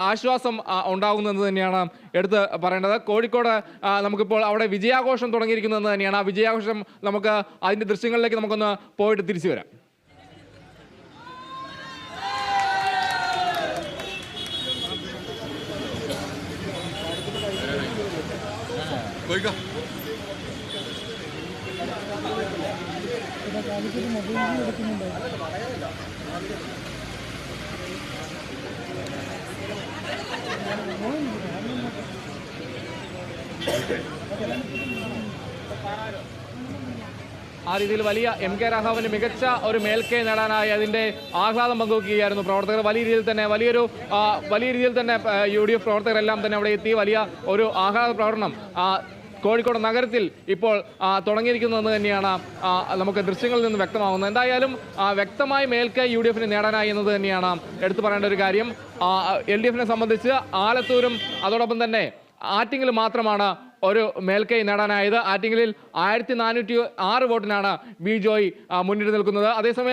ആശ്വാസം ഉണ്ടാകുന്നത് തന്നെയാണ് എടുത്ത് പറയേണ്ടത്. കോഴിക്കോട് നമുക്കിപ്പോൾ അവിടെ വിജയാഘോഷം തുടങ്ങിയിരിക്കുന്നത് തന്നെയാണ്. ആ വിജയാഘോഷം നമുക്ക് അതിൻ്റെ ദൃശ്യങ്ങളിലേക്ക് നമുക്കൊന്ന് പോയിട്ട് തിരിച്ചു വരാം. ആ രീതിയിൽ വലിയ MK രാഘവന് മികച്ച ഒരു മേൽക്കൈ നേടാനായി അതിൻ്റെ ആഹ്ലാദം പങ്കുവയ്ക്കുകയായിരുന്നു പ്രവർത്തകർ. വലിയ രീതിയിൽ തന്നെ UDF പ്രവർത്തകരെല്ലാം തന്നെ അവിടെ എത്തി വലിയ ഒരു ആഹ്ലാദ പ്രകടനം കോഴിക്കോട് നഗരത്തിൽ ഇപ്പോൾ തുടങ്ങിയിരിക്കുന്നതെന്ന് തന്നെയാണ് നമുക്ക് ദൃശ്യങ്ങളിൽ നിന്ന് വ്യക്തമാകുന്നത്. എന്തായാലും വ്യക്തമായ മേൽക്കൈ UDF നേടാനായി എന്നത് തന്നെയാണ് എടുത്തു പറയേണ്ട ഒരു കാര്യം. LDF സംബന്ധിച്ച് ആലത്തൂരും അതോടൊപ്പം തന്നെ ആറ്റിങ്ങൽ മാത്രമാണ് ഒരു മേൽക്കൈ നേടാനായത്. ആറ്റിങ്ങലിൽ 1406 വോട്ടിനാണ് ബി ജോയ് മുന്നിട്ട് നിൽക്കുന്നത്. അതേസമയം